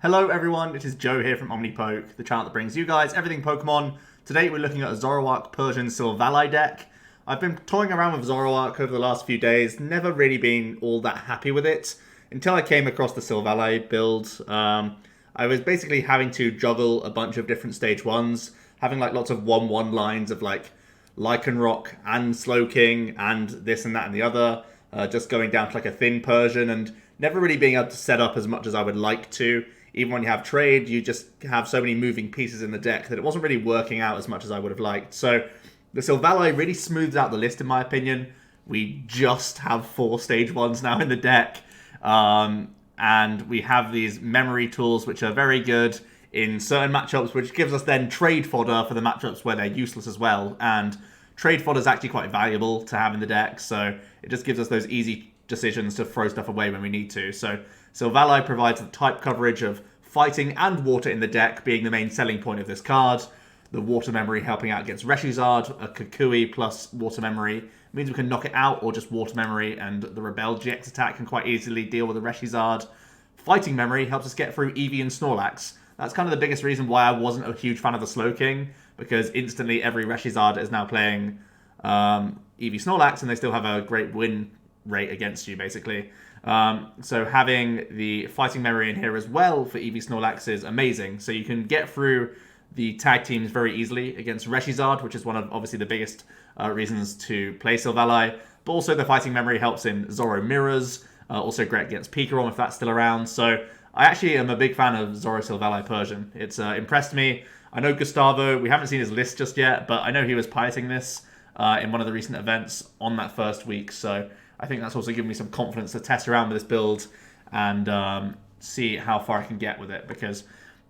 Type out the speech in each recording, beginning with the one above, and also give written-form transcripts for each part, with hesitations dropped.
Hello everyone, it is Joe here from OmniPoke, the channel that brings you guys everything Pokemon. Today we're looking at a Zoroark Persian-GX deck. I've been toying around with Zoroark over the last few days, never really been all that happy with it, until I came across the Silvally build. I was basically having to juggle a bunch of different stage 1s, having like lots of 1-1 lines of like Lycanroc and Slowking and this and that and the other, just going down to like a thin Persian and never really being able to set up as much as I would like to. Even when you have trade, you just have so many moving pieces in the deck that it wasn't really working out as much as I would have liked. So the Silvally really smooths out the list in my opinion. We just have 4 stage 1s now in the deck. And we have these memory tools which are very good in certain matchups, which gives us then trade fodder for the matchups where they're useless as well. And trade fodder is actually quite valuable to have in the deck, so it just gives us those easy decisions to throw stuff away when we need to. So Silvally provides the type coverage of fighting and water in the deck being the main selling point of this card. The water memory helping out against Reshizzard, a Kukui plus water memory means we can knock it out or just water memory, and the Rebel GX attack can quite easily deal with the Reshizzard. Fighting memory helps us get through Eevee and Snorlax. That's kind of the biggest reason why I wasn't a huge fan of the Slowking, because instantly every Reshizzard is now playing Eevee Snorlax and they still have a great win rate against you, basically. So having the fighting memory in here as well for Eevee Snorlax is amazing. So you can get through the tag teams very easily against Reshizzard, which is one of obviously the biggest reasons to play Silvally. But also the fighting memory helps in Zoro Mirrors, also great against Pikarom if that's still around. So I actually am a big fan of ZoroSilvally Persian. It's impressed me. I know Gustavo, we haven't seen his list just yet, but I know he was piloting this in one of the recent events on that first week. So I think that's also given me some confidence to test around with this build and see how far I can get with it, because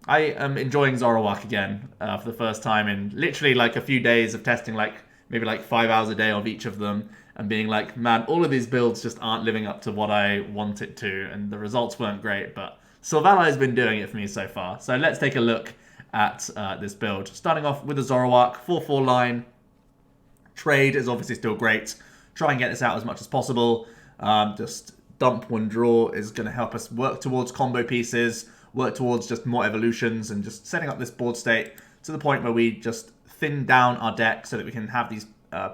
I am enjoying Zoroark again for the first time in literally like a few days of testing, like maybe like 5 hours a day of each of them, and being like, man, all of these builds just aren't living up to what I want it to, and the results weren't great, but Silvally has been doing it for me so far. So let's take a look at this build. Starting off with the Zoroark 4-4 line. Trade is obviously still great. Try and get this out as much as possible. Just dump one draw is going to help us work towards combo pieces, work towards just more evolutions, and just setting up this board state to the point where we just thin down our deck so that we can have these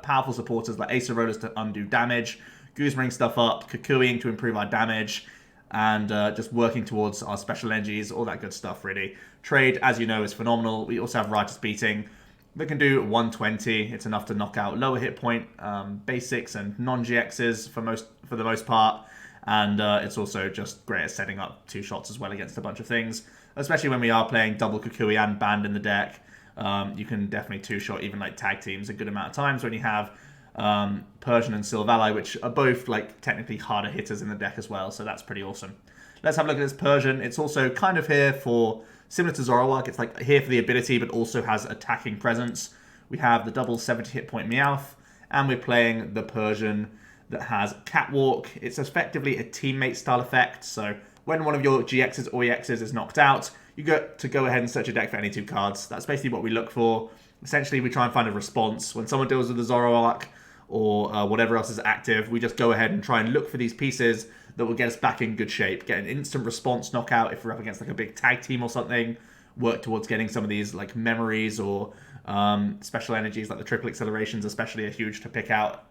powerful supporters like Acerola to undo damage, Guzmaing stuff up, Kukuiing to improve our damage, and just working towards our special energies, all that good stuff really. Trade, as you know, is phenomenal. We also have Righteous Beating that can do 120. It's enough to knock out lower hit point basics and non-GXs for the most part. And it's also just great at setting up 2 shots as well against a bunch of things. Especially when we are playing double Kukui and Band in the deck. You can definitely 2-shot even like tag teams a good amount of times when you have Persian and Silvally, which are both like technically harder hitters in the deck as well. So that's pretty awesome. Let's have a look at this Persian. It's also kind of here for, similar to Zoroark, it's like here for the ability, but also has attacking presence. We have the double 70 hit point Meowth, and we're playing the Persian that has Catwalk. It's effectively a teammate style effect, so when one of your GXs or EXs is knocked out, you get to go ahead and search your deck for any 2 cards. That's basically what we look for. Essentially, we try and find a response. When someone deals with the Zoroark or whatever else is active, we just go ahead and try and look for these pieces that will get us back in good shape, get an instant response knockout if we're up against like a big tag team or something, work towards getting some of these like memories or special energies like the triple accelerations, especially are huge to pick out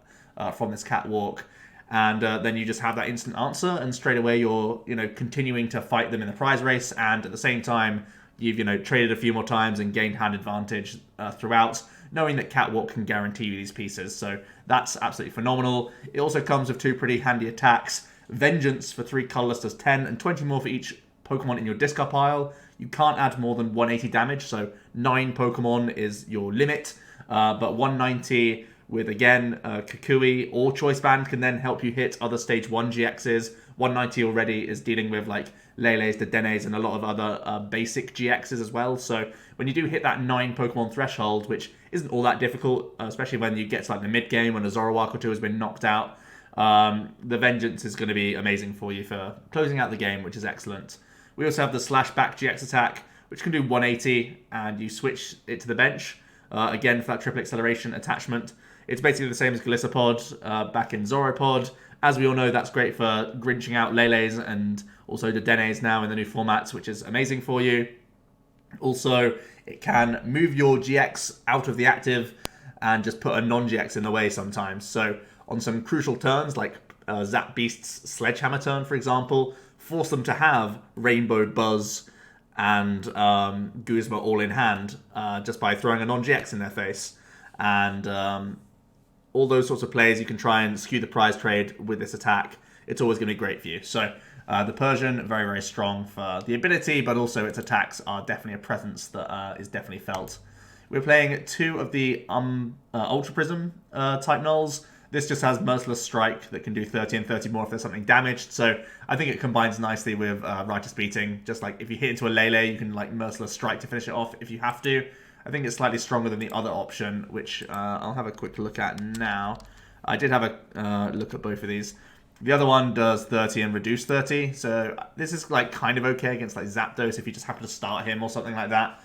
from this Catwalk. And then you just have that instant answer, and straight away you're continuing to fight them in the prize race, and at the same time you've traded a few more times and gained hand advantage throughout, knowing that Catwalk can guarantee you these pieces. So that's absolutely phenomenal. It also comes with 2 pretty handy attacks. Vengeance for 3 colorless does 10 and 20 more for each Pokemon in your discard pile. You can't add more than 180 damage, so 9 Pokemon is your limit, but 190 with, again, Kukui or Choice Band can then help you hit other Stage 1 GXs. 190 already is dealing with like Lele's, the Denes, and a lot of other basic GXs as well. So when you do hit that 9 Pokemon threshold, which isn't all that difficult, especially when you get to like the mid-game when a Zoroark or 2 has been knocked out, the Vengeance is going to be amazing for you for closing out the game, which is excellent. We also have the Slashback GX attack, which can do 180, and you switch it to the bench. Again, for that triple acceleration attachment. It's basically the same as Galissapod back in Zoropod, As we all know, that's great for grinching out Lele's and also the Denes now in the new formats, which is amazing for you. Also, it can move your GX out of the active and just put a non-GX in the way sometimes. So on some crucial turns, like Zap Beast's Sledgehammer turn, for example, force them to have Rainbow Buzz and Guzma all in hand just by throwing a non-GX in their face. And all those sorts of plays, you can try and skew the prize trade with this attack. It's always going to be great for you. So the Persian, very, very strong for the ability, but also its attacks are definitely a presence that is definitely felt. We're playing 2 of the Ultra Prism type nulls. This just has Merciless Strike that can do 30 and 30 more if there's something damaged. So I think it combines nicely with Righteous Beating. Just like if you hit into a Lele, you can like Merciless Strike to finish it off if you have to. I think it's slightly stronger than the other option, which I'll have a quick look at now. I did have a look at both of these. The other one does 30 and reduce 30. So this is like kind of okay against like Zapdos if you just happen to start him or something like that.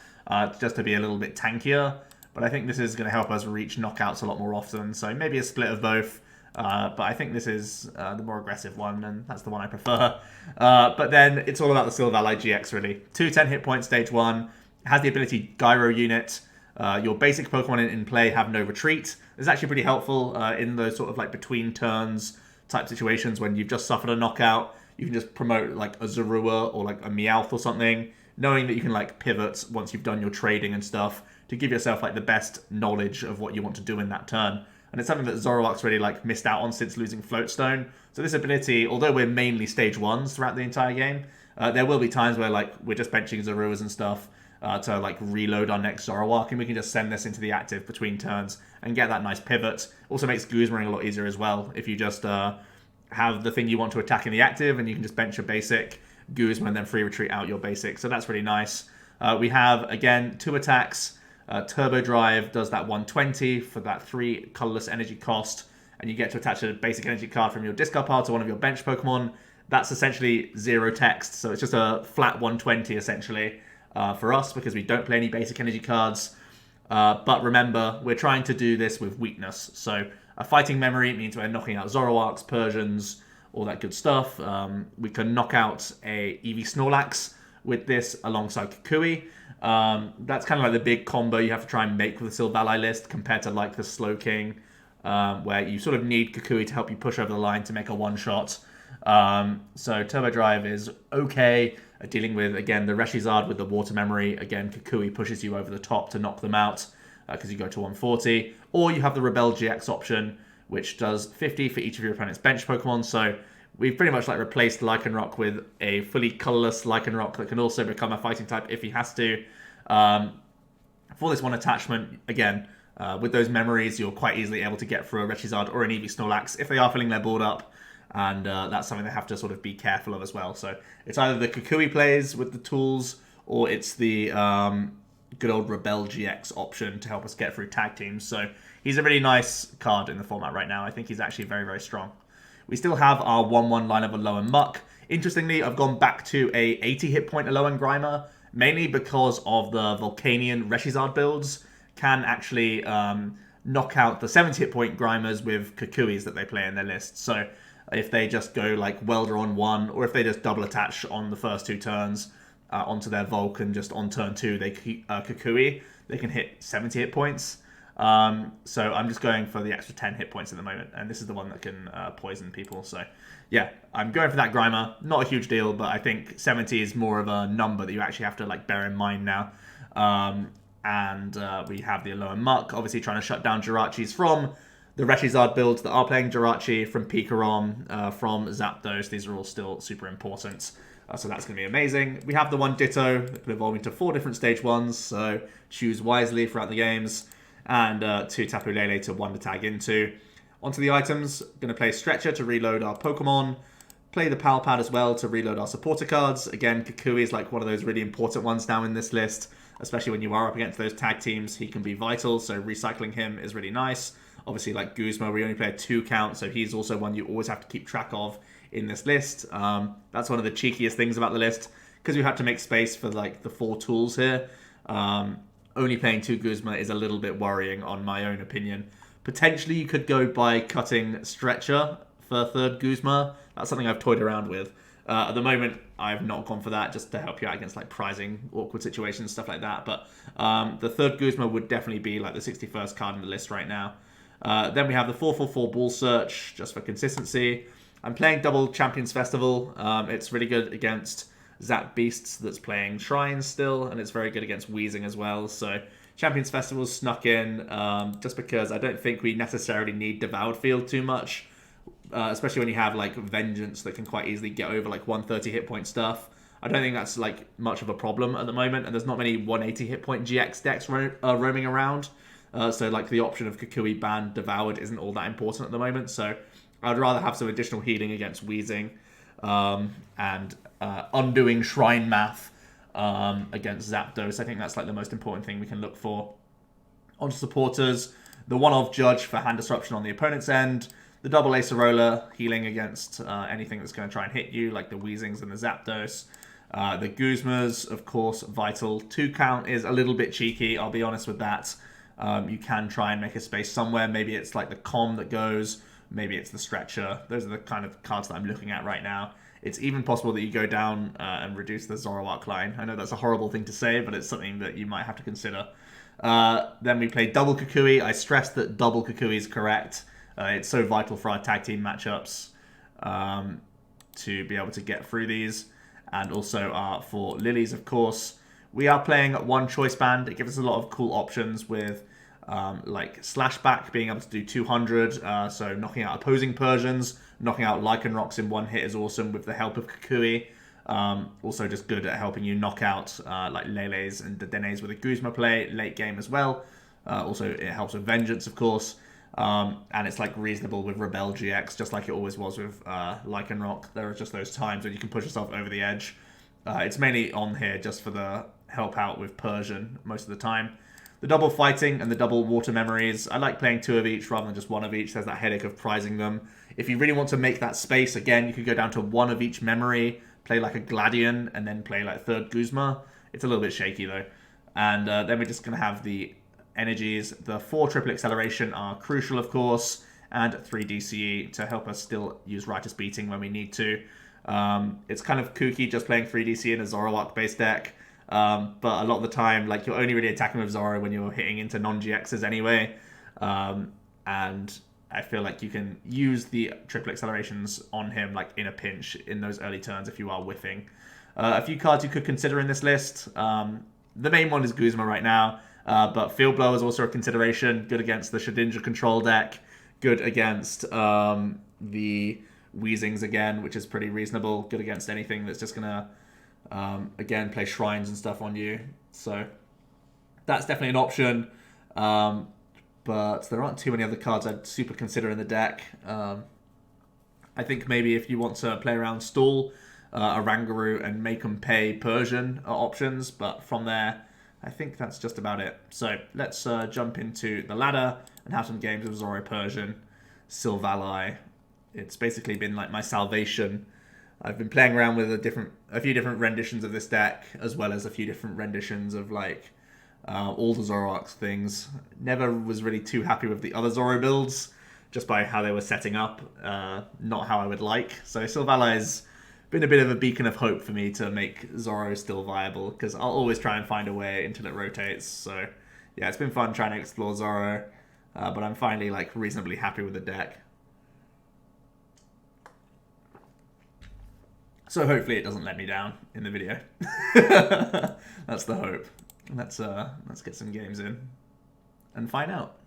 Just to be a little bit tankier. But I think this is going to help us reach knockouts a lot more often. So maybe a split of both. But I think this is the more aggressive one, and that's the one I prefer. But then it's all about the Silvally-GX, really. 210 hit points, stage 1. It has the ability Gyro Unit. Your basic Pokemon in play have no retreat. It's actually pretty helpful in those sort of like between turns type situations when you've just suffered a knockout. You can just promote like a Zorua or like a Meowth or something, knowing that you can like pivot once you've done your trading and stuff to give yourself like the best knowledge of what you want to do in that turn. And it's something that Zoroark's really like missed out on since losing Floatstone. So this ability, although we're mainly stage 1s throughout the entire game, there will be times where like we're just benching Zoruas and stuff to like reload our next Zoroark, and we can just send this into the active between turns and get that nice pivot. Also makes Guzmaing a lot easier as well if you just have the thing you want to attack in the active and you can just bench your basic Guzma and then free retreat out your basic. So that's really nice. We have, again, 2 attacks. Turbo Drive does that 120 for that 3 colorless energy cost, and you get to attach a basic energy card from your discard pile to one of your bench Pokemon. That's essentially 0 text, so it's just a flat 120 essentially for us because we don't play any basic energy cards. But remember, we're trying to do this with weakness. So a fighting memory means we're knocking out Zoroarks, Persians, all that good stuff. We can knock out a Eevee Snorlax with this alongside Kukui. That's kind of like the big combo you have to try and make with the Silvally list compared to like the Slowking, where you sort of need Kukui to help you push over the line to make a one-shot. So Turbo Drive is okay at dealing with, again, the Reshizard with the Water Memory. Again, Kukui pushes you over the top to knock them out because you go to 140. Or you have the Rebel GX option, which does 50 for each of your opponent's bench Pokemon. So we've pretty much like replaced Lycanroc with a fully colorless Lycanroc that can also become a fighting type if he has to. For this one attachment, again, with those memories, you're quite easily able to get through a Reshizard or an Eevee Snorlax if they are filling their board up. And that's something they have to sort of be careful of as well. So it's either the Kukui plays with the tools, or it's the good old Rebel GX option to help us get through tag teams. So he's a really nice card in the format right now. I think he's actually very, very strong. We still have our 1-1 line of Alolan Muk. Interestingly, I've gone back to a 80 hit point Alolan Grimer, mainly because of the Volcanion Reshizard builds can actually knock out the 70 hit point Grimers with Kukuis that they play in their list. So if they just go like Welder on 1, or if they just double attach on the first 2 turns onto their Volk, and just on turn 2 they Kukui, they can hit 70 hit points. So I'm just going for the extra 10 hit points at the moment, and this is the one that can poison people. So yeah, I'm going for that Grimer. Not a huge deal, but I think 70 is more of a number that you actually have to like bear in mind now. And we have the Alolan Muk, obviously trying to shut down Jirachis from the Reshizard builds that are playing Jirachi, from Pikarom, from Zapdos. These are all still super important. So that's going to be amazing. We have the one Ditto that can evolve into 4 different stage 1s, so choose wisely throughout the games. And 2 Tapu Lele to 1 to tag into. Onto the items, going to play Stretcher to reload our Pokemon. Play the Pal Pad as well to reload our supporter cards. Again, Kukui is like one of those really important ones now in this list, especially when you are up against those tag teams. He can be vital, so recycling him is really nice. Obviously, like Guzma, we only play a 2 count, so he's also one you always have to keep track of in this list. That's one of the cheekiest things about the list, because we had to make space for like the 4 tools here. Only playing 2 Guzma is a little bit worrying on my own opinion. Potentially you could go by cutting Stretcher for third Guzma. That's something I've toyed around with. At the moment, I've not gone for that, just to help you out against like prizing, awkward situations, stuff like that. But the third Guzma would definitely be like the 61st card in the list right now. Then we have the 4/4/4 Ball Search, just for consistency. I'm playing double Champions Festival. It's really good against Zap Beasts that's playing Shrines still, and it's very good against Weezing as well. So Champions Festival snuck in just because I don't think we necessarily need Devoured Field too much, especially when you have like Vengeance that can quite easily get over like 130 hit point stuff. I don't think that's like much of a problem at the moment, and there's not many 180 hit point GX decks roaming around. So like the option of Kukui banned Devoured isn't all that important at the moment. So I'd rather have some additional healing against Weezing and undoing Shrine Math against Zapdos. I think that's like the most important thing we can look for. On to supporters, the one-off Judge for hand disruption on the opponent's end, the double Acerola healing against anything that's going to try and hit you, like the Weezings and the Zapdos. The Guzmas, of course, vital. 2 count is a little bit cheeky, I'll be honest with that. You can try and make a space somewhere. Maybe it's like the Com that goes, maybe it's the Stretcher. Those are the kind of cards that I'm looking at right now. It's even possible that you go down and reduce the Zoroark line. I know that's a horrible thing to say, but it's something that you might have to consider. Then we play double Kukui. I stress that double Kukui is correct. It's so vital for our tag team matchups to be able to get through these. And also for Lilies, of course. We are playing one choice band. It gives us a lot of cool options with like Slashback being able to do 200, so knocking out opposing Persians, knocking out Lycanrocs in one hit is awesome with the help of Kukui. Also just good at helping you knock out like Leles and Dedenes with a Guzma play late game as well. Also it helps with Vengeance, of course. And it's like reasonable with Rebel GX, just like it always was with Lycanroc. There are just those times when you can push yourself over the edge. It's mainly on here just for the help out with Persian most of the time. The double fighting and the double water memories. I like playing 2 of each rather than just 1 of each. There's that headache of prizing them. If you really want to make that space, again, you could go down to 1 of each memory, play like a Gladion, and then play like third Guzma. It's a little bit shaky though. And then we're just going to have the energies. The 4 triple acceleration are crucial, of course, and 3 DCE to help us still use Righteous Beating when we need to. It's kind of kooky just playing 3 DC in a Zoroark-based deck. But a lot of the time, like, you're only really attacking with Zoro when you're hitting into non-GXs anyway. And I feel like you can use the triple accelerations on him, like, in a pinch in those early turns if you are whiffing. A few cards you could consider in this list. The main one is Guzma right now, but Field Blower is also a consideration. Good against the Shedinja control deck. Good against the Weezings again, which is pretty reasonable. Good against anything that's just going to again, play Shrines and stuff on you. So that's definitely an option. But there aren't too many other cards I'd super consider in the deck. I think maybe if you want to play around Stall, Oranguru and Make 'em Pay Persian are options. But from there, I think that's just about it. So let's jump into the ladder and have some games with ZoroPersianSilvally. It's basically been like my salvation. I've been playing around with a few different renditions of this deck, as well as a few different renditions of like all the Zoroark things. Never was really too happy with the other Zoro builds, just by how they were setting up, not how I would like. So Silvally's been a bit of a beacon of hope for me to make Zoro still viable, because I'll always try and find a way until it rotates. So yeah, it's been fun trying to explore Zoro, but I'm finally like reasonably happy with the deck. So hopefully it doesn't let me down in the video. That's the hope. Let's get some games in and find out.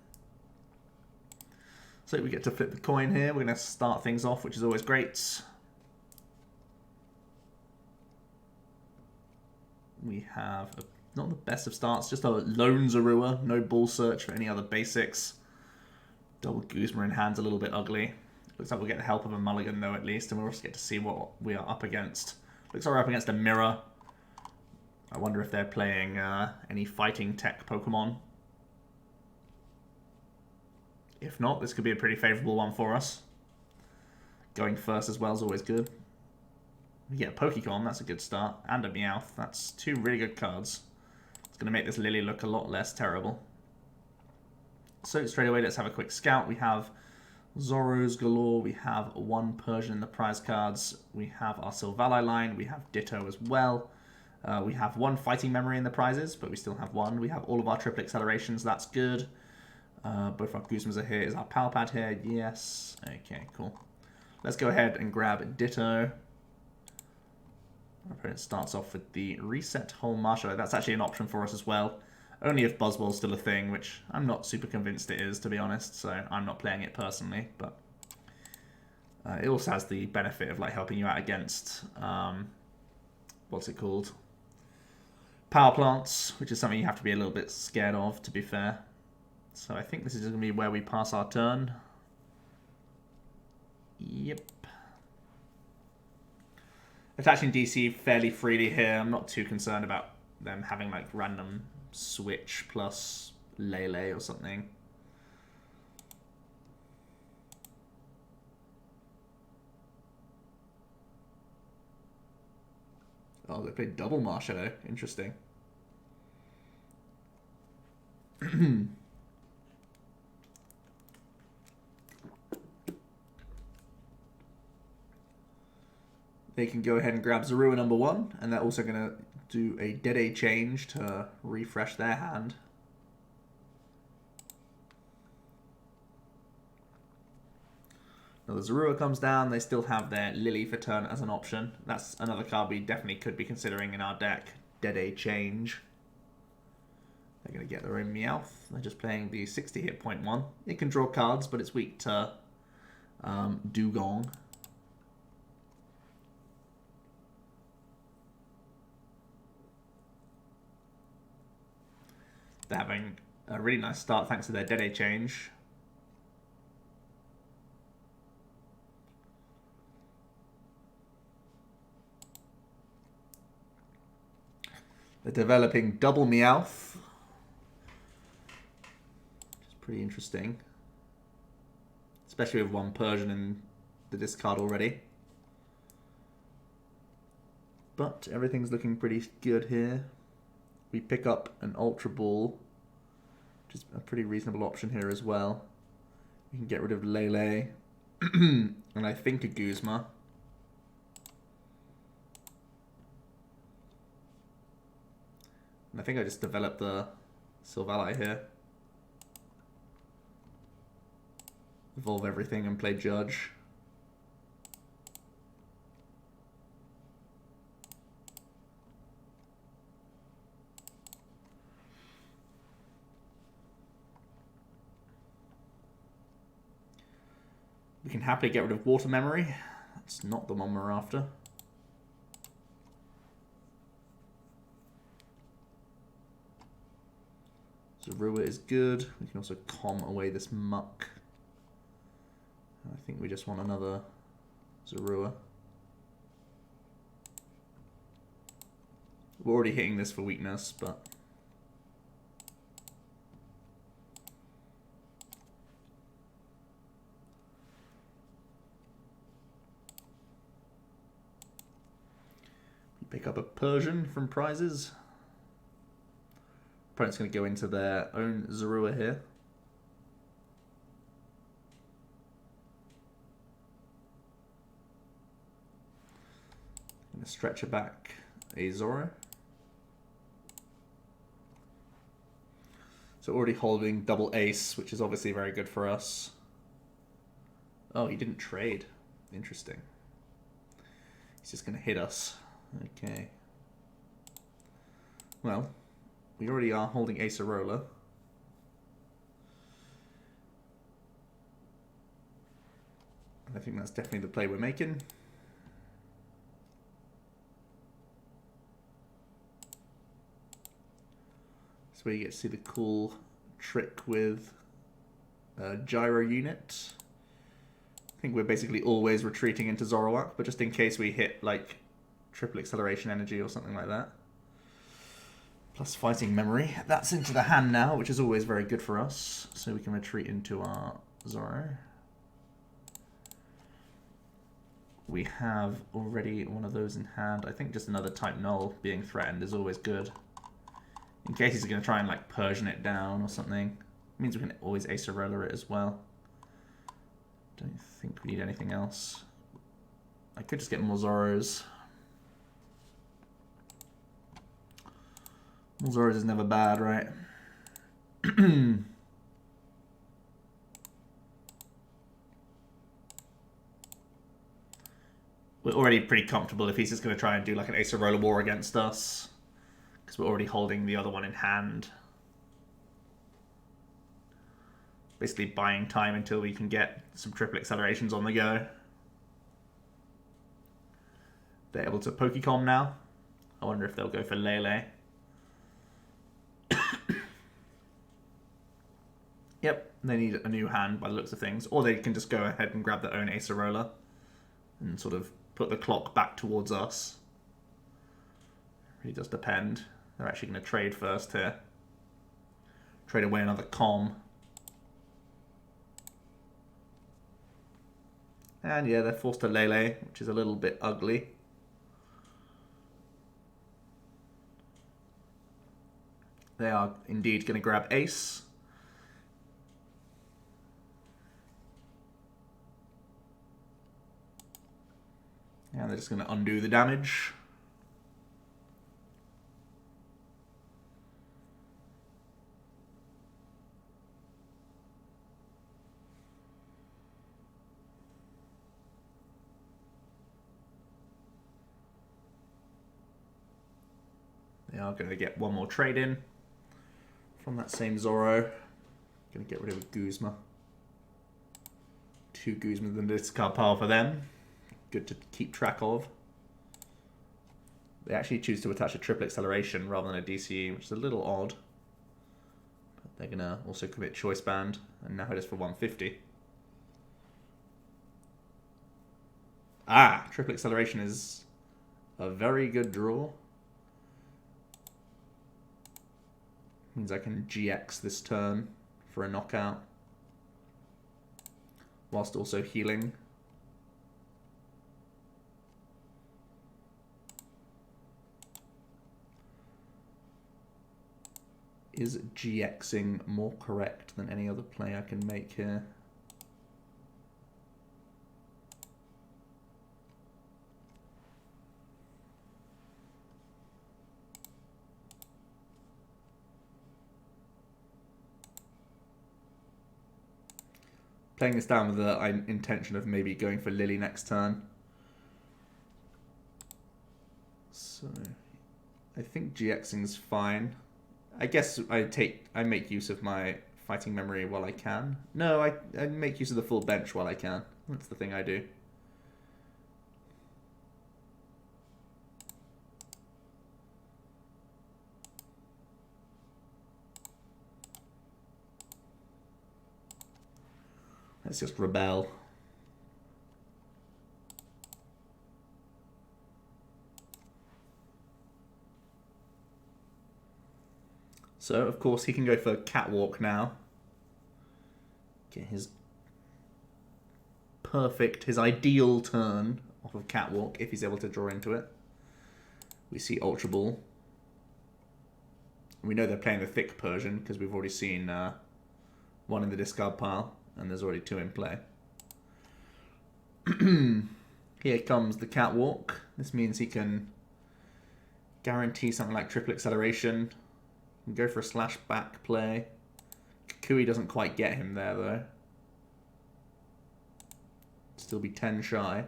So we get to flip the coin here. We're going to start things off, which is always great. We have not the best of starts, just a lone Zorua, no ball search for any other basics. Double Guzma in hand's a little bit ugly. Looks like we'll get the help of a mulligan, though, at least, and we'll also get to see what we are up against. Looks like we're up against a mirror. I wonder if they're playing any fighting tech Pokemon. If not, this could be a pretty favourable one for us. Going first as well is always good. We get a Pokemon, that's a good start, and a Meowth. That's 2 really good cards. It's going to make this Lily look a lot less terrible. So straight away, let's have a quick scout. We have Zoros galore. We have one Persian in the prize cards. We have our Silvally line. We have Ditto as well. We have one fighting memory in the prizes, but we still have one. We have all of our triple accelerations. That's good. Both our Guzmas are here. Is our Pal Pad here? Yes. Okay, cool. Let's go ahead and grab Ditto. Our opponent starts off with the Reset Whole Marshal. That's actually an option for us as well. Only if Buzzball's still a thing, which I'm not super convinced it is, to be honest, so I'm not playing it personally, but it also has the benefit of like helping you out against, what's it called? Power plants, which is something you have to be a little bit scared of, to be fair. So I think this is going to be where we pass our turn. Yep. Attaching DC fairly freely here. I'm not too concerned about them having like random switch plus Lele or something. Oh, they played double Marshadow. Interesting. They can go ahead and grab Zorua number 1, and they're also going to do a Dead change to refresh their hand. Now the Zorua comes down, they still have their Lily for turn as an option. That's another card we definitely could be considering in our deck. Dead change. They're going to get their own Meowth. They're just playing the 60 hit point one. It can draw cards, but it's weak to Dugong. They're having a really nice start thanks to their Dead change. They're developing double Meowth, which is pretty interesting. Especially with one Persian in the discard already. But everything's looking pretty good here. We pick up an Ultra Ball, which is a pretty reasonable option here as well. We can get rid of Lele, and I think a Guzma. And I think I just developed the Silvally here. Evolve everything and play Judge. We can happily get rid of Water Memory. That's not the one we're after. Zorua is good. We can also calm away this Muk. I think we just want another Zorua. We're already hitting this for weakness, but... pick up a Persian from prizes. Opponent's going to go into their own Zorua here. Going to stretch it back a Zoro. So already holding double ace, which is obviously very good for us. Oh, he didn't trade. Interesting. He's just going to hit us. Okay. Well, we already are holding Acerola. I think that's definitely the play we're making. So we get to see the cool trick with gyro unit. I think we're basically always retreating into Zoroark, but just in case we hit like triple acceleration energy or something like that. Plus fighting memory. That's into the hand now, which is always very good for us. So we can retreat into our Zoro. We have already one of those in hand. I think just another type Null being threatened is always good. In case he's going to try and like Persian it down or something. It means we can always Acerola it as well. Don't think we need anything else. I could just get more Zoros. More Zoros is never bad, right? We're already pretty comfortable if he's just going to try and do like an Acerola war against us. Because we're already holding the other one in hand. Basically buying time until we can get some triple accelerations on the go. They're able to Pokecom now. I wonder if they'll go for Lele. Yep, they need a new hand by the looks of things. Or they can just go ahead and grab their own Acerola and sort of put the clock back towards us. It really does depend. They're actually going to trade first here. Trade away another Com. And yeah, they're forced to Lele, which is a little bit ugly. They are indeed going to grab Ace. And they're just going to undo the damage. They are going to get one more trade in from that same Zoro. Going to get rid of a Guzma. 2 Guzmas in the discard pile for them. Good to keep track of. They actually choose to attach a triple acceleration rather than a DCE, which is a little odd. But they're going to also commit Choice Band, and now it is for 150. Ah, triple acceleration is a very good draw. Means I can GX this turn for a knockout, whilst also healing. Is GXing more correct than any other play I can make here? Playing this down with the intention of maybe going for Lily next turn. So I think GXing's fine. I guess I make use of my fighting memory while I can. No, I make use of the full bench while I can. That's the thing I do. Let's just rebel. So, of course, he can go for Catwalk now. Get his perfect, his ideal turn off of Catwalk if he's able to draw into it. We see Ultra Ball. We know they're playing the thick Persian because we've already seen one in the discard pile and there's already 2 in play. Here comes the Catwalk. This means he can guarantee something like triple acceleration. Go for a slash back play. Kukui doesn't quite get him there though. Still be 10 shy.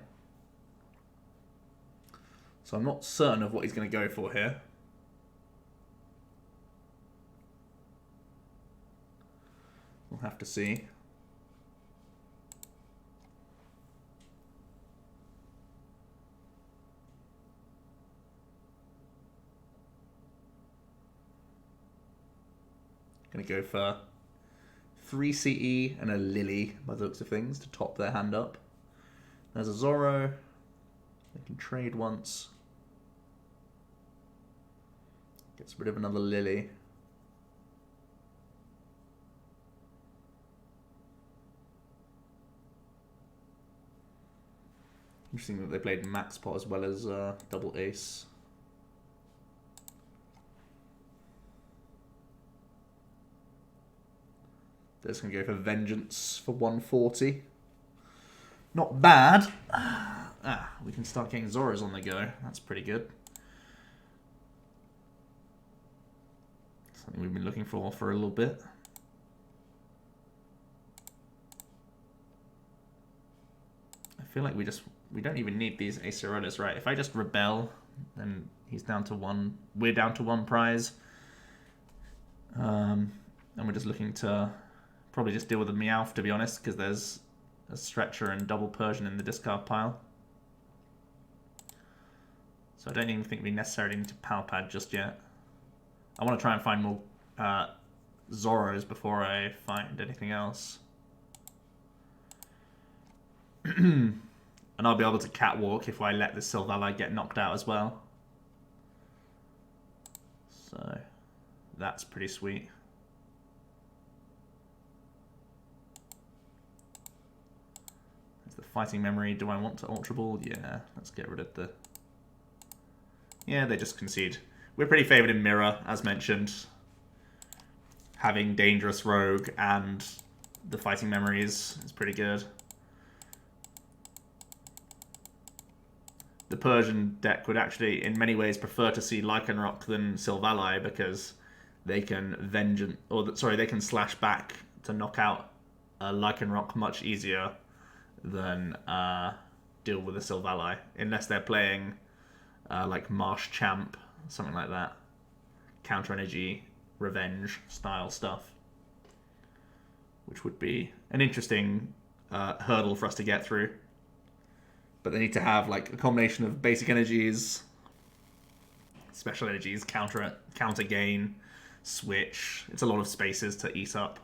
So I'm not certain of what he's going to go for here. We'll have to see. Going to go for 3 CE and a Lily, by the looks of things, to top their hand up. There's a Zoro. They can trade once. Gets rid of another Lily. Interesting that they played Max Pot as well as Double Ace. They're just going to go for Vengeance for 140. Not bad. Ah, we can start getting Zoras on the go. That's pretty good. Something we've been looking for a little bit. I feel like we don't even need these Acerolas, right? If I just rebel, then he's down to one. We're down to one prize. And we're just looking to probably just deal with the Meowth, to be honest, because there's a Stretcher and double Persian in the discard pile. So I don't even think we necessarily need to Pal Pad just yet. I want to try and find more Zoros before I find anything else. And I'll be able to catwalk if I let the Silvally get knocked out as well. So that's pretty sweet. There's the fighting memory. Do I want to Ultra Ball? Yeah, let's get rid of the... Yeah, they just concede. We're pretty favoured in Mirror, as mentioned. Having Dangerous Rogue and the fighting memories is pretty good. The Persian deck would actually, in many ways, prefer to see Lycanroc than Silvally because they can they can slash back to knock out Lycanroc much easier than deal with a Silvally, unless they're playing like Marsh Champ, something like that. Counter Energy, Revenge style stuff, which would be an interesting hurdle for us to get through. But they need to have like a combination of basic energies, special energies, counter gain, switch. It's a lot of spaces to eat up.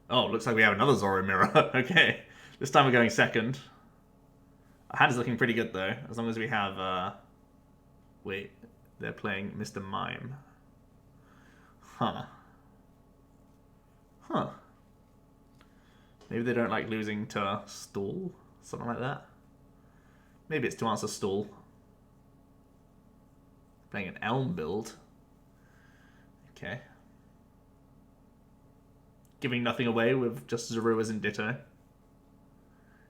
Oh, looks like we have another Zoro mirror. Okay, this time we're going second. Our hand is looking pretty good though, as long as we have... Wait, they're playing Mr. Mime. Huh. Huh. Maybe they don't like losing to Stall, something like that. Maybe it's to answer Stall. Playing an Elm build. Okay. Giving nothing away with just Zoruas and Ditto.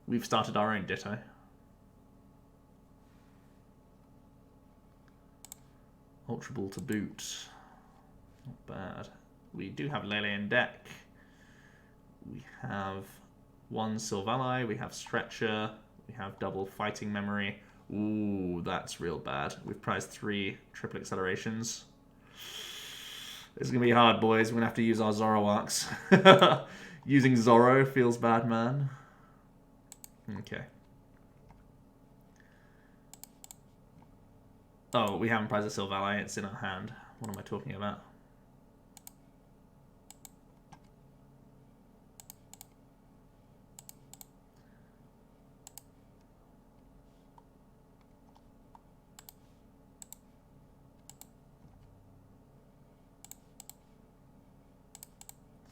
We've started our own Ditto. Ultra Ball to boot. Not bad. We do have Lele in deck. We have one Silvally, we have Stretcher, we have double fighting memory. Ooh, that's real bad. We've prized 3 triple accelerations. This is going to be hard, boys. We're going to have to use our Zoroarks. Using Zoro feels bad, man. Okay. Oh, we haven't prized a Silvally. It's in our hand. What am I talking about?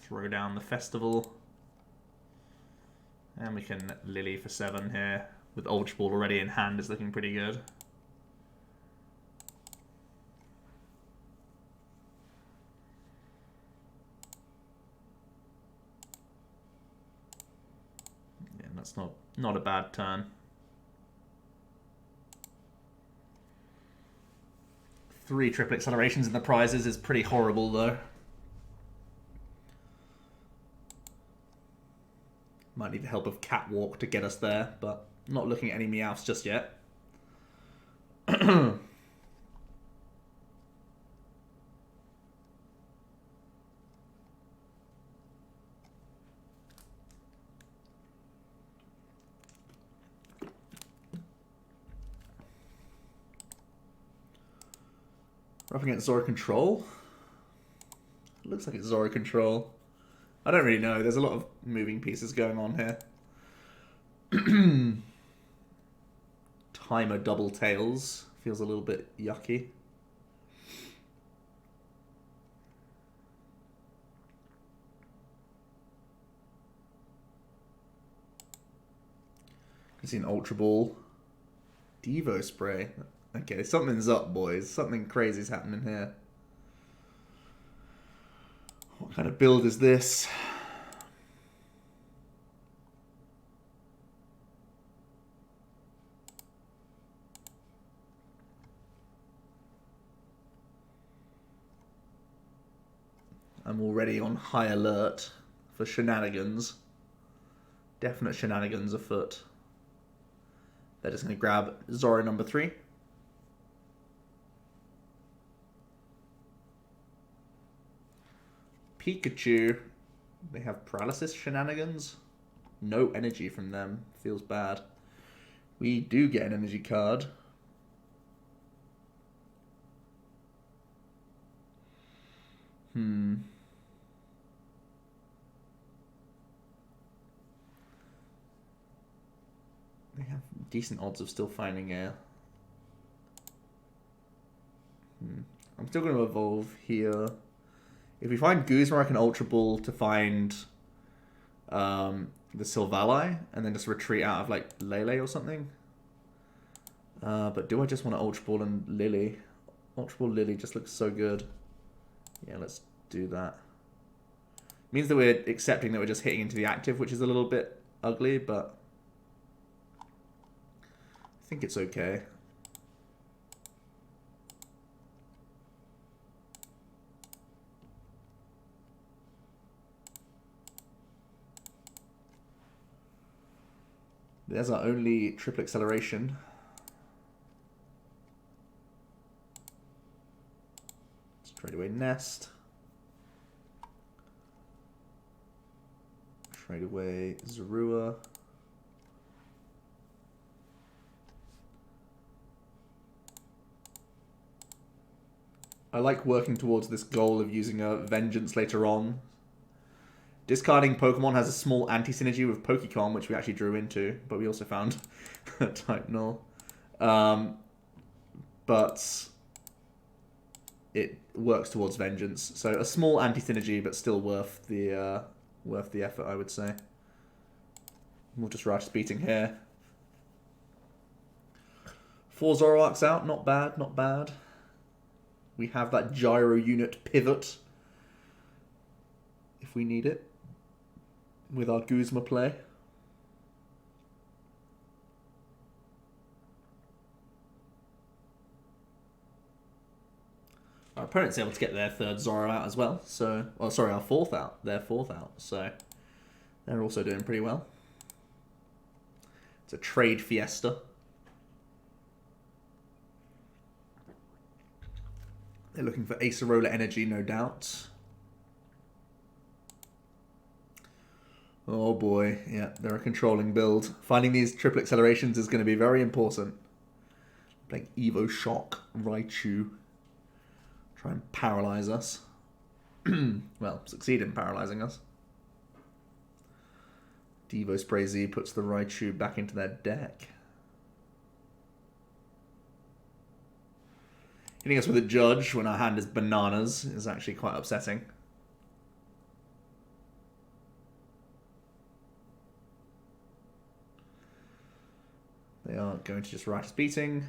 Throw down the festival. And we can Lily for 7 here. With Ultra Ball already in hand is looking pretty good. Yeah, that's not a bad turn. 3 triple accelerations in the prizes is pretty horrible though. Might need the help of Catwalk to get us there, but not looking at any Meowths just yet. Roughing against Zoro Control. Looks like it's Zoro Control. I don't really know. There's a lot of moving pieces going on here. Timer double tails. Feels a little bit yucky. I see an Ultra Ball. Devo Spray. Okay, something's up, boys. Something crazy's happening here. What kind of build is this? I'm already on high alert for shenanigans. Definite shenanigans afoot. They're just going to grab Zoro number 3. Pikachu. They have paralysis shenanigans. No energy from them. Feels bad. We do get an energy card. They have decent odds of still finding air. I'm still going to evolve here. If we find Guzma, I can Ultra Ball to find the Silvally, and then just retreat out of like Lele or something. But do I just want to Ultra Ball and Lily? Ultra Ball Lily just looks so good. Yeah, let's do that. Means that we're accepting that we're just hitting into the active, which is a little bit ugly, but I think it's okay. There's our only triple acceleration. Let's trade away Nest. Trade away Zorua. I like working towards this goal of using a Vengeance later on. Discarding Pokemon has a small anti-synergy with Pokemon, which we actually drew into, but we also found type Null. But it works towards Vengeance, so a small anti-synergy, but still worth the effort, I would say. We'll just Righteous Beating here. 4 Zoroarks out, not bad, not bad. We have that gyro unit pivot if we need it with our Guzma play. Our opponent's able to get their 3rd Zoro out as well, so... Oh, sorry, our 4th out. Their 4th out, so... They're also doing pretty well. It's a trade fiesta. They're looking for Acerola energy, no doubt. Oh boy, yeah, they're a controlling build. Finding these triple accelerations is going to be very important. Playing Evo Shock, Raichu. Try and paralyze us. Well, succeed in paralyzing us. Devo Spray Z puts the Raichu back into their deck. Hitting us with a Judge when our hand is bananas is actually quite upsetting. They are going to just Righteous Beating.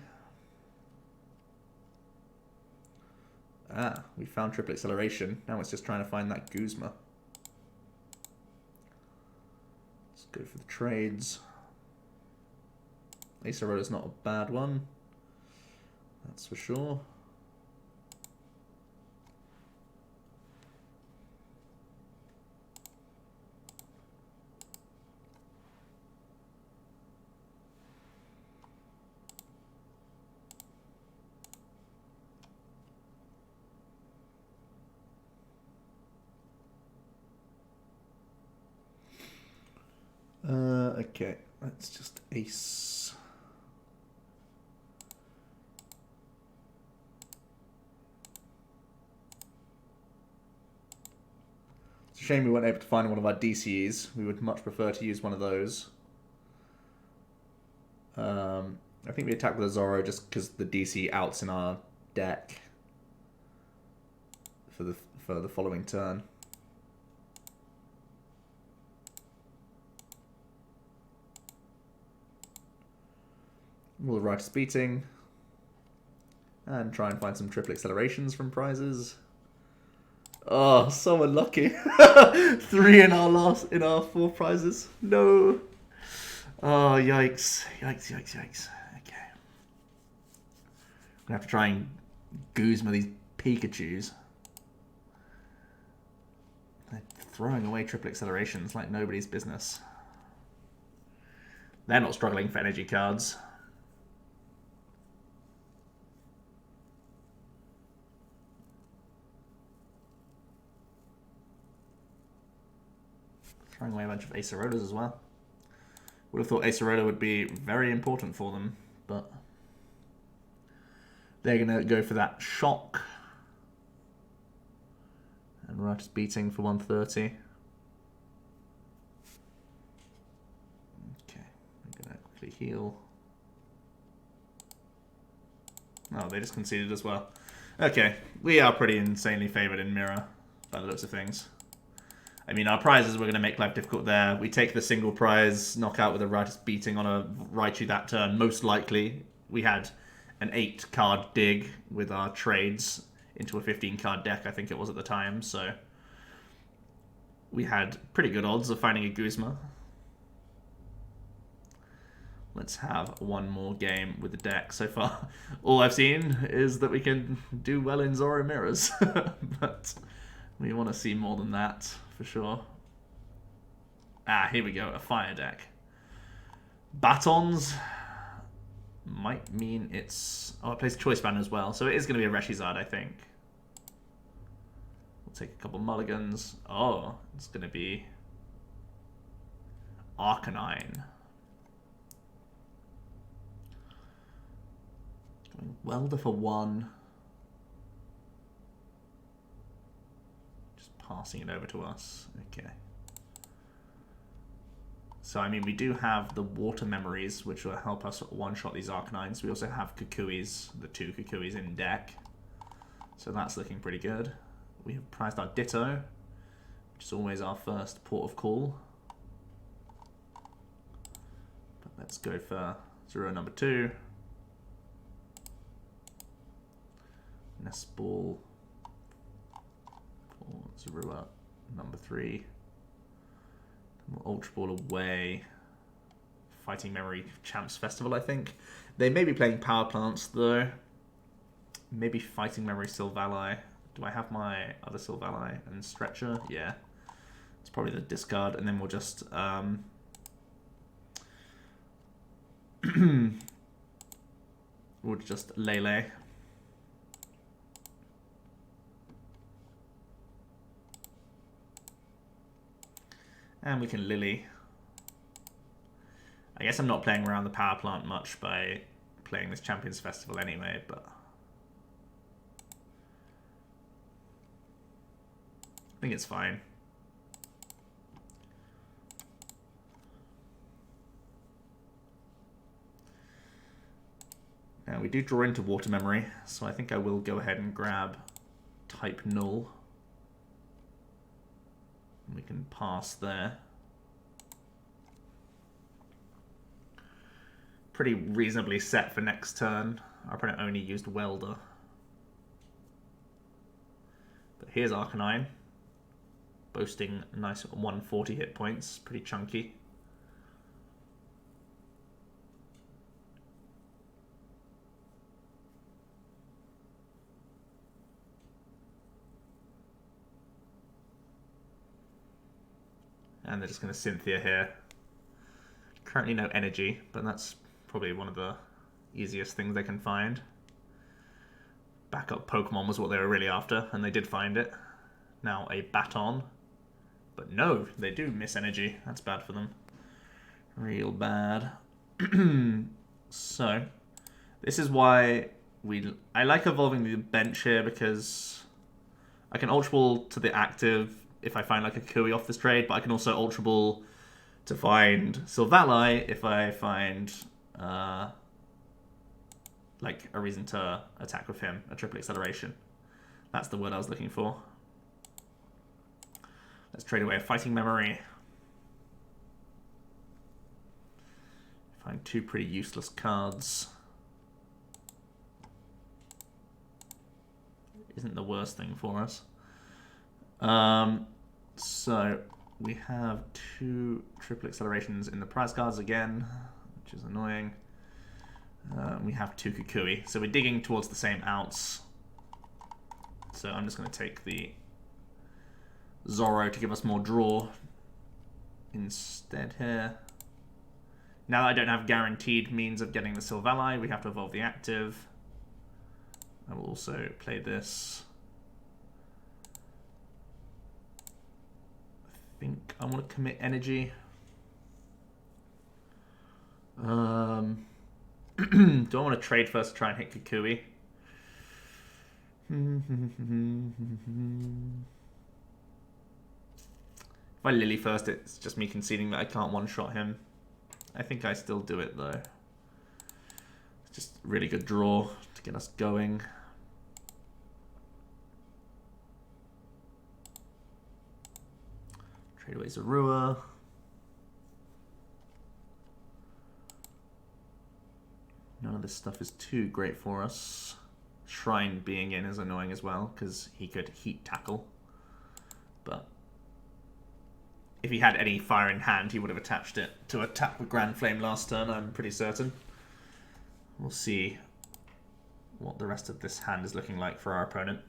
Ah, we found triple acceleration. Now it's just trying to find that Guzma. Let's go for the trades. Acerola's not a bad one. That's for sure. Okay, let's just ace. It's a shame we weren't able to find one of our DCs. We would much prefer to use one of those. I think we attack with a Zoro just because the DC outs in our deck for the following turn. We'll Righteous Beating and try and find some triple accelerations from prizes. Oh, so unlucky. 3 in our 4 prizes. No. Oh, yikes. Yikes, yikes, yikes. Okay. I'm gonna have to try and Guzma these Pikachus. throwing away triple accelerations like nobody's business. They're not struggling for energy cards. Throwing away a bunch of Acerolas as well. Would have thought Acerola would be very important for them, but they're going to go for that shock. And Riotous Beating for 130. Okay, I'm going to quickly heal. Oh, they just conceded as well. Okay, we are pretty insanely favoured in Mirror, by the looks of things. I mean, our prizes we're going to make life difficult there. We take the single prize, knockout with a Riotous Beating on a Raichu that turn. Most likely, we had an 8-card dig with our trades into a 15-card deck, I think it was at the time. So we had pretty good odds of finding a Guzma. Let's have one more game with the deck. So far, all I've seen is that we can do well in Zoro Mirrors. But we want to see more than that, for sure. Ah, here we go, a fire deck. Batons might mean it's... Oh, it plays a Choice Band as well, so it is going to be a Reshizard, I think. We'll take a couple mulligans. Oh, it's going to be Arcanine. Going Welder for 1. Passing it over to us. Okay. So, I mean, we do have the Water Memories, which will help us one-shot these Arcanines. We also have Kukuis, the 2 Kukuis in deck. So that's looking pretty good. We have prized our Ditto, which is always our first port of call. But let's go for Zorua number 2. Nest Ball. Zorua number 3. We'll Ultra Ball away. Fighting Memory Champs Festival, I think. They may be playing Power Plants, though. Maybe Fighting Memory Silvally. Do I have my other Silvally and Stretcher? Yeah. It's probably the discard, and then we'll just... we'll just Lele. And we can Lily. I guess I'm not playing around the power plant much by playing this Champions Festival anyway, but I think it's fine. Now we do draw into Water Memory, so I think I will go ahead and grab type Null. We can pass there. Pretty reasonably set for next turn. Our opponent only used Welder. But here's Arcanine. Boasting a nice 140 hit points. Pretty chunky. And they're just going to Cynthia here. Currently no energy, but that's probably one of the easiest things they can find. Backup Pokemon was what they were really after, and they did find it. Now a Baton. But no, they do miss energy. That's bad for them. Real bad. So, this is why I like evolving the bench here, because I can Ultra Ball to the active if I find like a Kui off this trade, but I can also Ultra Ball to find Silvally if I find like a reason to attack with him, a triple acceleration. That's the word I was looking for. Let's trade away a Fighting Memory. Find 2 pretty useless cards. Isn't the worst thing for us. So we have 2 triple accelerations in the prize cards again, which is annoying. We have 2 Kukui, so we're digging towards the same outs. So I'm just going to take the Zoro to give us more draw instead here. Now that I don't have guaranteed means of getting the Silvally, we have to evolve the active. I will also play this. I think I want to commit energy. Do I want to trade first to try and hit Kukui? If I Lily first, it's just me conceding that I can't one-shot him. I think I still do it though. It's just a really good draw to get us going. Trade away Zorua. None of this stuff is too great for us. Shrine being in is annoying as well, because he could heat tackle. But if he had any fire in hand, he would have attached it to attack with Grand Flame last turn, I'm pretty certain. We'll see what the rest of this hand is looking like for our opponent.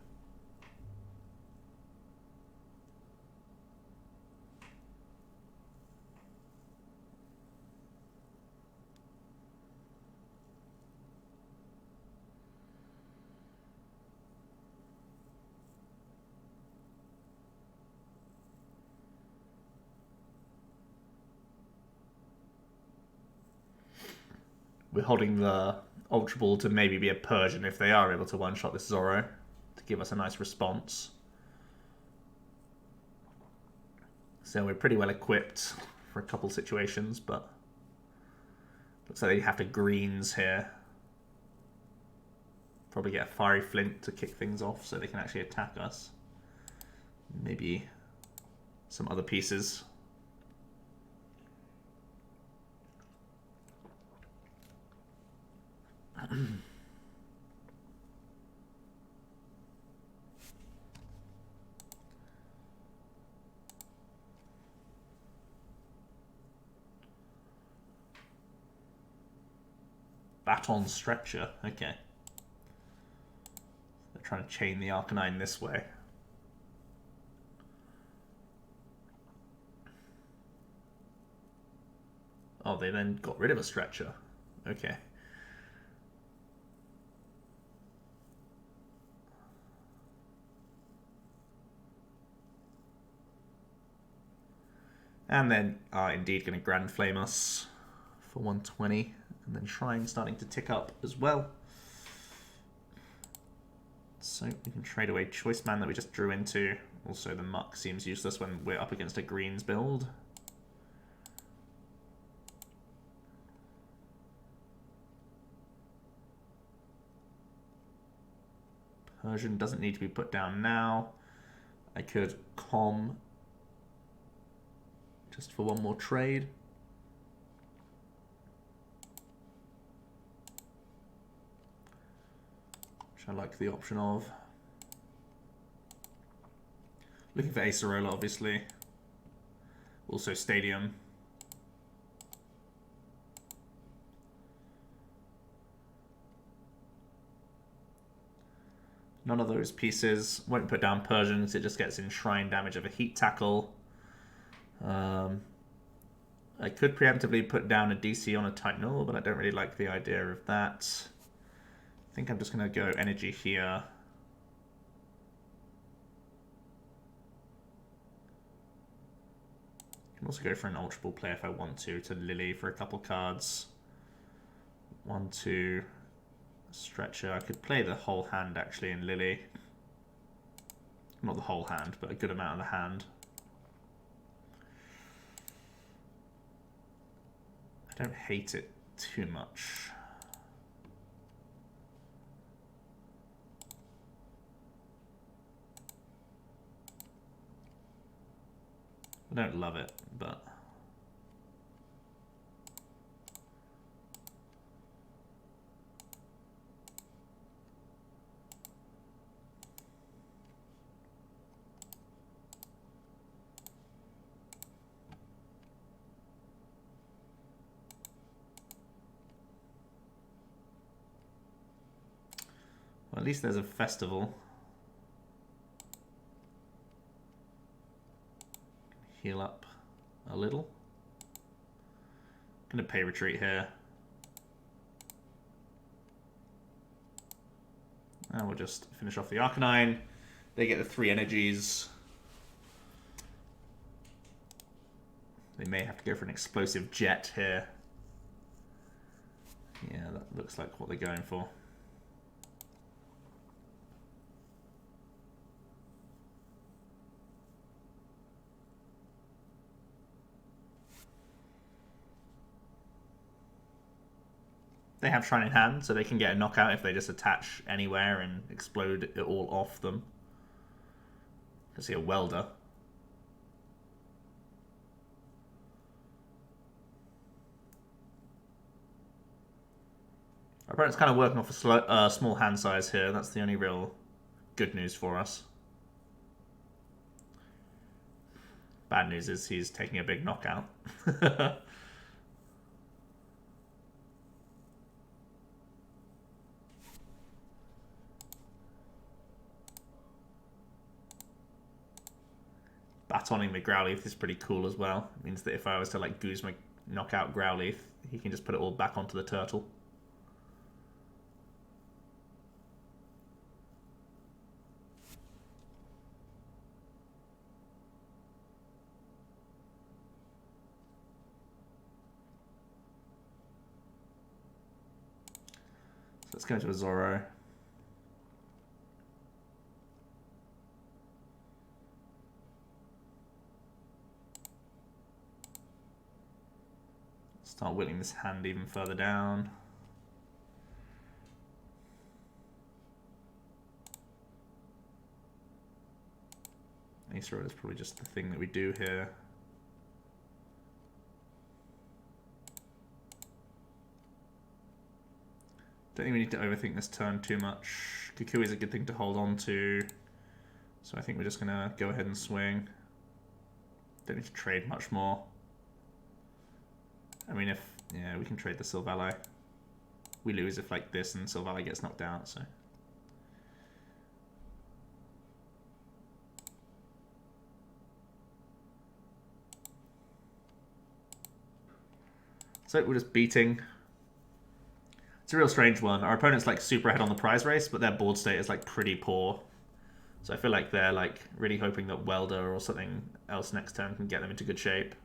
We're holding the Ultra Ball to maybe be a Persian if they are able to one-shot this Zoro to give us a nice response. So we're pretty well equipped for a couple situations, but looks like they have to greens here. Probably get a Fiery Flint to kick things off so they can actually attack us. Maybe some other pieces. Baton Stretcher, okay. They're trying to chain the Arcanine this way. Oh, they then got rid of a Stretcher. Okay. And then are indeed going to Grand Flame us for 120. And then Shrine starting to tick up as well. So we can trade away Choice Man that we just drew into. Also the Muk seems useless when we're up against a greens build. Persian doesn't need to be put down now. I could Com just for one more trade. Which I like the option of. Looking for Acerola, obviously. Also Stadium. None of those pieces. Won't put down Persian because it just gets enshrined damage of a Heat Tackle. I could preemptively put down a DC on a Titanol, but I don't really like the idea of that. I think I'm just going to go Energy here. I can also go for an Ultra Ball play if I want to Lily for a couple cards. 1, 2, Stretcher. I could play the whole hand actually in Lily. Not the whole hand, but a good amount of the hand. I don't hate it too much. I don't love it, but well, at least there's a festival. heal up a little. Gonna pay retreat here. And we'll just finish off the Arcanine. They get the 3 energies. They may have to go for an explosive jet here. Yeah, that looks like what they're going for. They have Shrine in hand, so they can get a knockout if they just attach anywhere and explode it all off them. I see a welder. Our opponent's kind of working off a small hand size here. That's the only real good news for us. Bad news is he's taking a big knockout. Batoning the Growlithe is pretty cool as well. It means that if I was to like Guzma knock out Growlithe, he can just put it all back onto the turtle. So let's go to a Zoro. Start whittling this hand even further down. Acerola is probably just the thing that we do here. Don't think we need to overthink this turn too much. Kukui is a good thing to hold on to. So I think we're just going to go ahead and swing. Don't need to trade much more. I mean, yeah, we can trade the Silvally. We lose if like this and Silvally gets knocked out, so. So we're just beating. It's a real strange one. Our opponent's like super ahead on the prize race, but their board state is like pretty poor. So I feel like they're like really hoping that Welder or something else next turn can get them into good shape.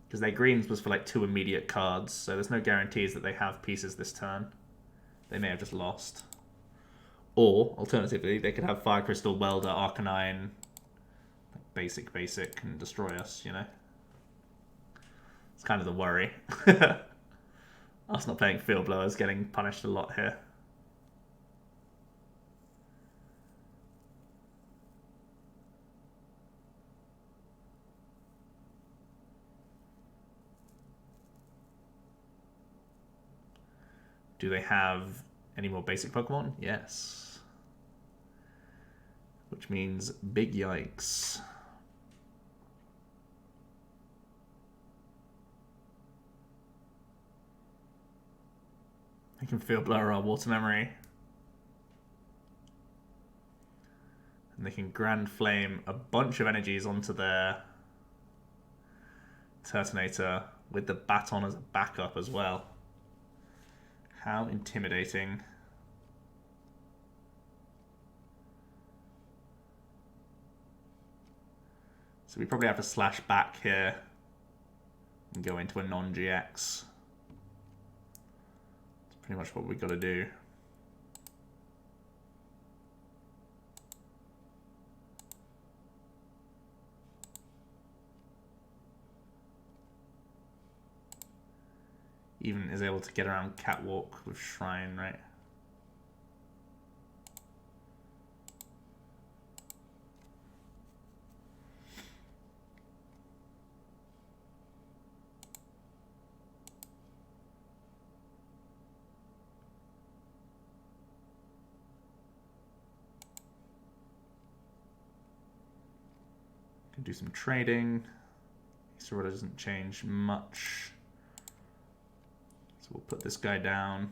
Because their greens was for like 2 immediate cards, so there's no guarantees that they have pieces this turn. They may have just lost. Or, alternatively, they could have Fire Crystal, Welder, Arcanine, basic, and destroy us, you know? It's kind of the worry. Us not playing Field Blowers getting punished a lot here. Do they have any more basic Pokemon? Yes. Which means big yikes. They can Field Blower our Water Memory. And they can Grand Flame a bunch of energies onto their Turtonator with the Baton as a backup as well. How intimidating. So we probably have to slash back here and go into a non-GX. That's pretty much what we've got to do. Even is able to get around Catwalk with Shrine, right? Can do some trading. Zorua doesn't change much. So we'll put this guy down,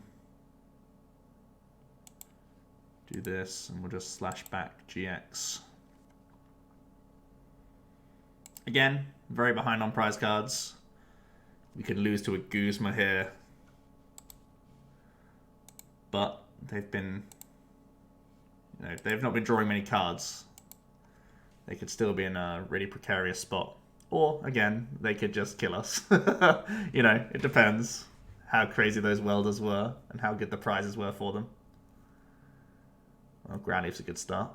do this, and we'll just slash back GX. Again, very behind on prize cards. We could lose to a Guzma here. But they've been... they've not been drawing many cards. They could still be in a really precarious spot. Or, again, they could just kill us. It depends how crazy those welders were and how good the prizes were for them. Well, Ground Leaf's a good start.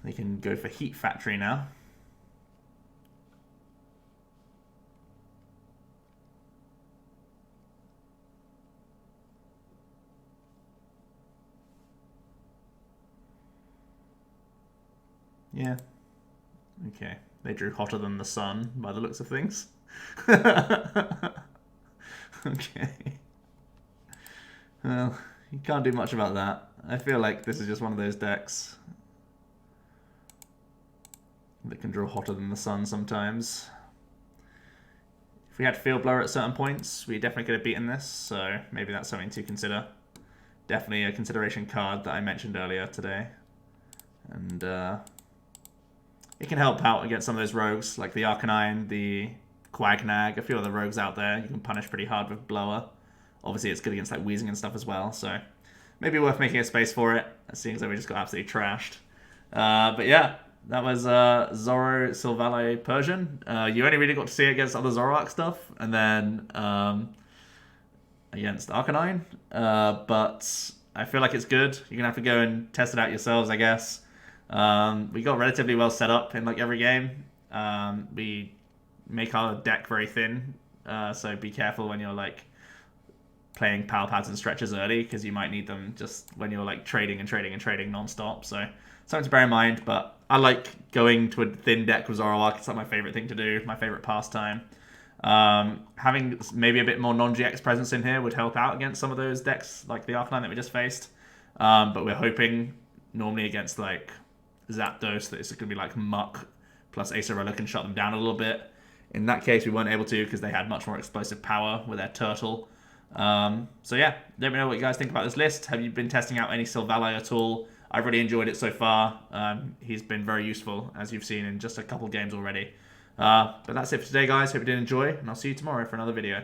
They can go for Heat Factory now. Yeah. Okay. They drew Hotter Than the Sun by the looks of things. Okay. Well, you can't do much about that. I feel like this is just one of those decks that can draw Hotter Than the Sun sometimes. If we had Field Blower at certain points, we definitely could have beaten this, so maybe that's something to consider. Definitely a consideration card that I mentioned earlier today. And it can help out against some of those rogues, like the Arcanine, the Quagnag, a few other rogues out there. You can punish pretty hard with Blower. Obviously, it's good against like Weezing and stuff as well, so maybe worth making a space for it, seeing as we just got absolutely trashed. But yeah, that was ZoroSilvally Persian. You only really got to see it against other Zoroark stuff, and then against Arcanine. But I feel like it's good. You're going to have to go and test it out yourselves, I guess. We got relatively well set up in like every game. We make our deck very thin, so be careful when you're like playing Pal Pads and Stretchers early, because you might need them just when you're like trading non-stop. So something to bear in mind, but I like going to a thin deck with Zoroark. It's like my favorite thing to do, my favorite pastime. Having maybe a bit more non-GX presence in here would help out against some of those decks like the Arcanine that we just faced. But we're hoping normally against like Zapdos that it's going to be like Muk plus Acerola can shut them down a little bit. In that case, we weren't able to because they had much more explosive power with their turtle. So yeah, let me know what you guys think about this list. Have you been testing out any Silvally at all? I've really enjoyed it so far. He's been very useful, as you've seen in just a couple games already. But that's it for today, guys. Hope you did enjoy, and I'll see you tomorrow for another video.